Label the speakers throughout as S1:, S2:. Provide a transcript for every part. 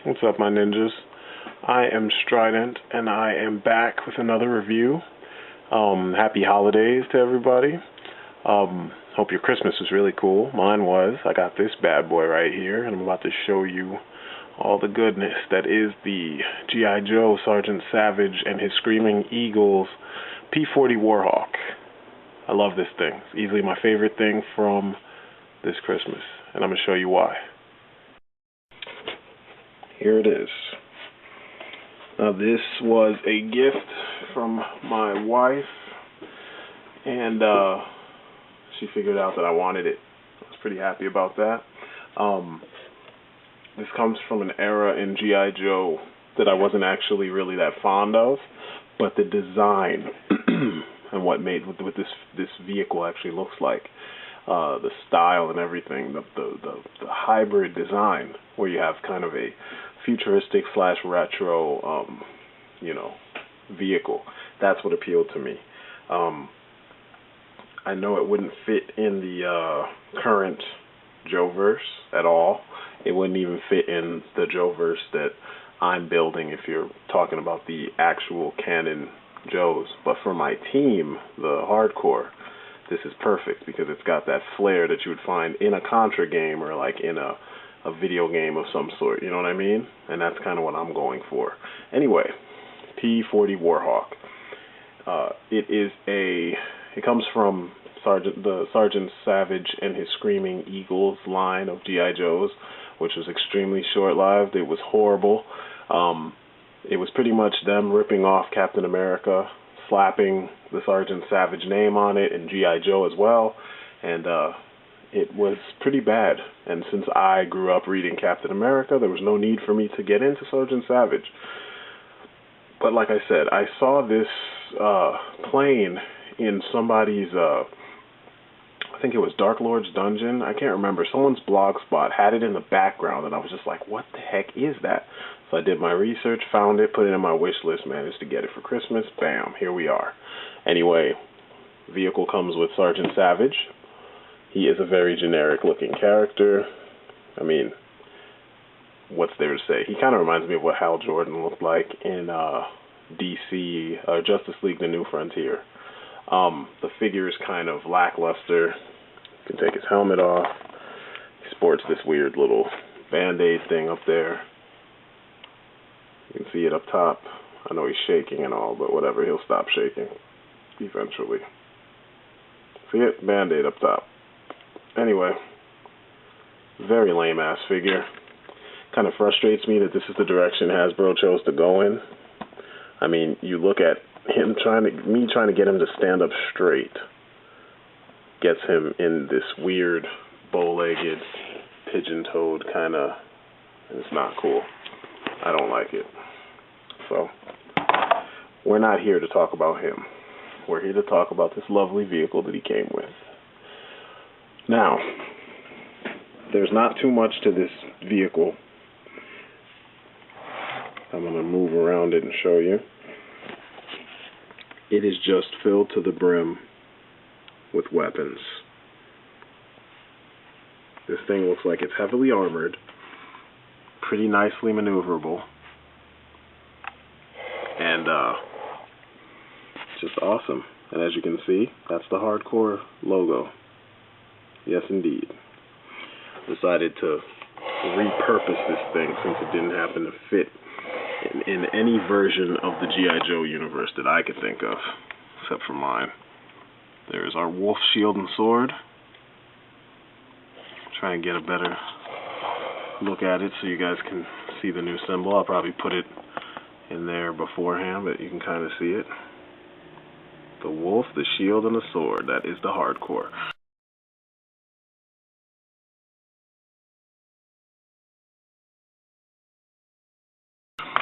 S1: What's up, my ninjas? I am Strident, and I am back with another review. Happy holidays to everybody. Hope your Christmas was really cool. Mine was. I got this bad boy right here, and I'm about to show you all the goodness that is the G.I. Joe Sergeant Savage and his Screaming Eagles P40 WARHAWK. I love this thing. It's easily my favorite thing from this Christmas, and I'm going to show you why. Here it is. Now, this was a gift from my wife, and she figured out that I wanted it. I was pretty happy about that. This comes from an era in G.I. Joe that I wasn't actually really that fond of, but the design and what this vehicle actually looks like, the style and everything, the hybrid design where you have kind of a futuristic / retro, vehicle. That's what appealed to me. I know it wouldn't fit in the current Joe-verse at all. It wouldn't even fit in the Joe-verse that I'm building if you're talking about the actual canon Joes. But for my team, the hardcore, this is perfect because it's got that flair that you would find in a Contra game or like in a video game of some sort, you know what I mean? And that's kind of what I'm going for. Anyway, P40 WARHAWK. It comes from Sergeant Savage and his Screaming Eagles line of G.I. Joes, which was extremely short-lived. It was horrible. It was pretty much them ripping off Captain America, slapping the Sergeant Savage name on it, and G.I. Joe as well, and it was pretty bad. And since I grew up reading Captain America, there was no need for me to get into Sergeant Savage. But like I said, I saw this plane in somebody's, I think it was Dark Lord's Dungeon. I can't remember. Someone's blog spot had it in the background, and I was just like, what the heck is that? So I did my research, found it, put it in my wish list, managed to get it for Christmas. Bam, here we are. Anyway, vehicle comes with Sergeant Savage. He is a very generic-looking character. I mean, what's there to say? He kind of reminds me of what Hal Jordan looked like in DC, Justice League: The New Frontier. The figure is kind of lackluster. You can take his helmet off. He sports this weird little band-aid thing up there. You can see it up top. I know he's shaking and all, but whatever, he'll stop shaking eventually. See it? Band-aid up top. Anyway, very lame-ass figure. Kind of frustrates me that this is the direction Hasbro chose to go in. I mean, you look at him trying to get him to stand up straight gets him in this weird bow-legged, pigeon-toed kind of, and it's not cool. I don't like it. So, we're not here to talk about him. We're here to talk about this lovely vehicle that he came with. Now, there's not too much to this vehicle. I'm going to move around it and show you. It is just filled to the brim with weapons. This thing looks like it's heavily armored, pretty nicely maneuverable, and just awesome. And as you can see, that's the hardcore logo. Yes, indeed. Decided to repurpose this thing since it didn't happen to fit in any version of the G.I. Joe universe that I could think of, except for mine. There's our wolf shield and sword. Try and get a better look at it so you guys can see the new symbol. I'll probably put it in there beforehand, but you can kind of see it. The wolf, the shield, and the sword. That is the hardcore.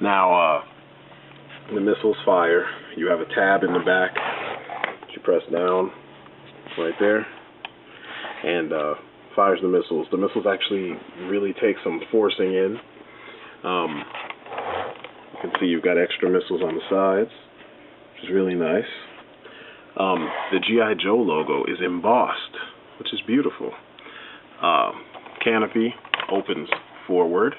S1: Now, the missiles fire. You have a tab in the back that you press down right there, and fires the missiles. The missiles actually really take some forcing in. You can see you've got extra missiles on the sides, which is really nice. The G.I. Joe logo is embossed, which is beautiful. Canopy opens forward,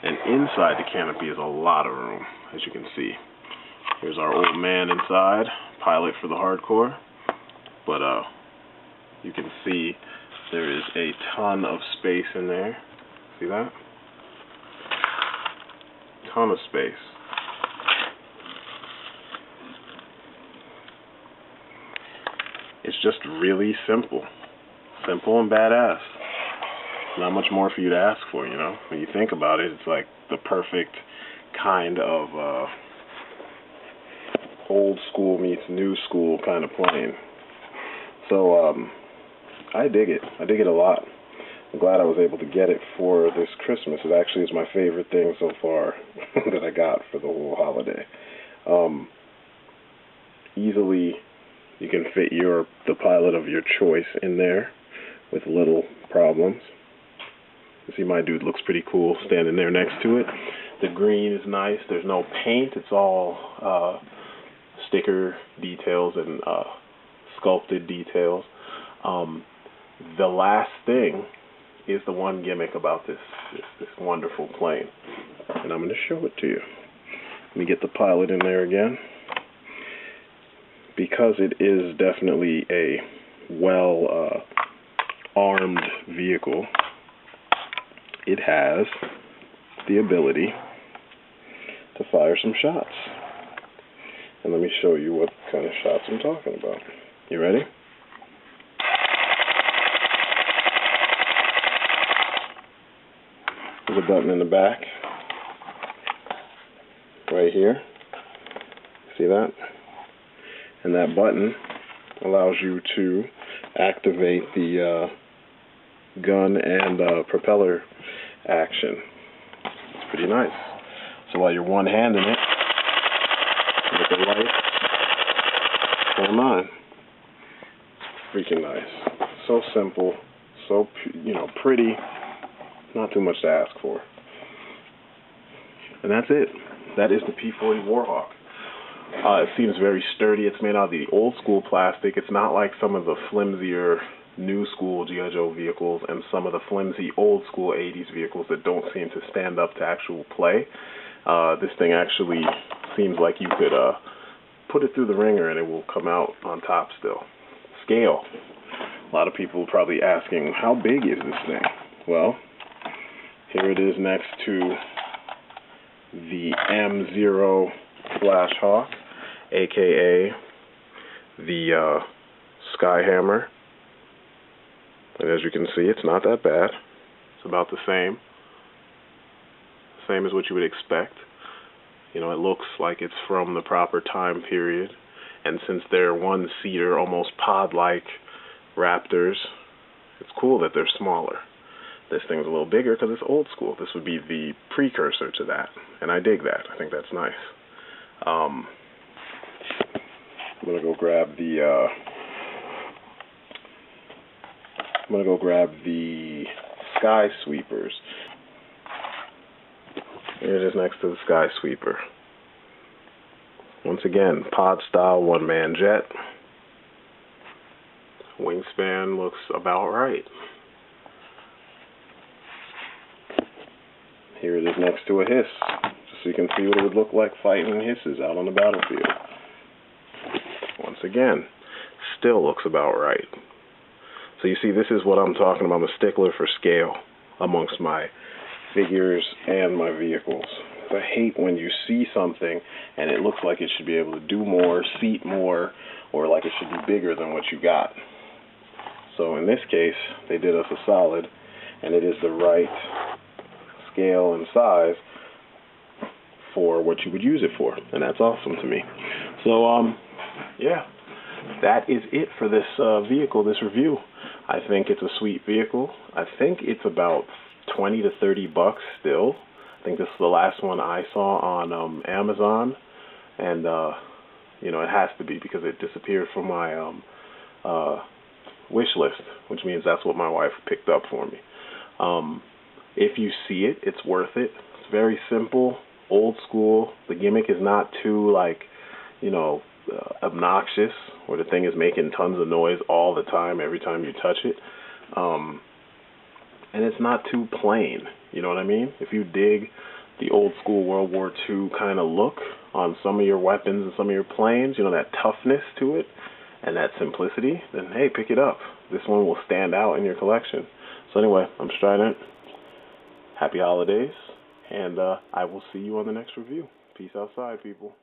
S1: and in inside the Canopy is a lot of room, as you can see. Here's our old man inside, pilot for the hardcore. But you can see there is a ton of space in there. See that? Ton of space. It's just really simple. Simple and badass. Not much more for you to ask for, you know? When you think about it, it's like the perfect kind of old school meets new school kind of plane. So, I dig it. I dig it a lot. I'm glad I was able to get it for this Christmas. It actually is my favorite thing so far that I got for the whole holiday. Easily, you can fit the pilot of your choice in there with little problems. You see my dude looks pretty cool standing there next to it. The green is nice. There's no paint. It's all sticker details and sculpted details. The last thing is the one gimmick about this wonderful plane. And I'm going to show it to you. Let me get the pilot in there again. Because it is definitely a well-armed vehicle, it has the ability to fire some shots. And let me show you what kind of shots I'm talking about. You ready? There's a button in the back, right here. See that? And that button allows you to activate the gun and propeller action. It's pretty nice. So while you're one-handing it, with the light, turn on. Freaking nice. So simple, so pretty. Not too much to ask for. And that's it. That is the P40 WARHAWK. It seems very sturdy. It's made out of the old school plastic. It's not like some of the flimsier new school G.I. Joe vehicles and some of the flimsy old school 80s vehicles that don't seem to stand up to actual play. This thing actually seems like you could put it through the ringer and it will come out on top still. Scale. A lot of people probably asking, how big is this thing? Well, here it is next to the M0 Flashhawk, aka the Skyhammer. And as you can see, it's not that bad. It's about the same. Same as what you would expect. You know, it looks like it's from the proper time period. And since they're one-seater, almost pod-like Raptors, it's cool that they're smaller. This thing's a little bigger because it's old school. This would be the precursor to that. And I dig that. I think that's nice. I'm gonna go grab the Sky Sweepers. Here it is next to the Sky Sweeper. Once again, pod style one-man jet. Wingspan looks about right. Here it is next to a hiss, just so you can see what it would look like fighting hisses out on the battlefield. Once again, still looks about right. So you see, this is what I'm talking about. I'm a stickler for scale amongst my figures and my vehicles. I hate when you see something and it looks like it should be able to do more, seat more, or like it should be bigger than what you got. So in this case, they did us a solid, and it is the right scale and size for what you would use it for, and that's awesome to me. So yeah, that is it for this vehicle, this review. I think it's a sweet vehicle. I think it's about 20 to 30 bucks still. I think this is the last one I saw on Amazon, and you know, it has to be because it disappeared from my wish list, which means that's what my wife picked up for me. If you see it, it's worth it. It's very simple, old school. The gimmick is not too, like, you know, obnoxious, where the thing is making tons of noise all the time, every time you touch it. And it's not too plain, you know what I mean? If you dig the old school World War II kind of look on some of your weapons and some of your planes, you know, that toughness to it and that simplicity, then hey, pick it up. This one will stand out in your collection. So anyway, I'm Strident. Happy holidays, and I will see you on the next review. Peace outside, people.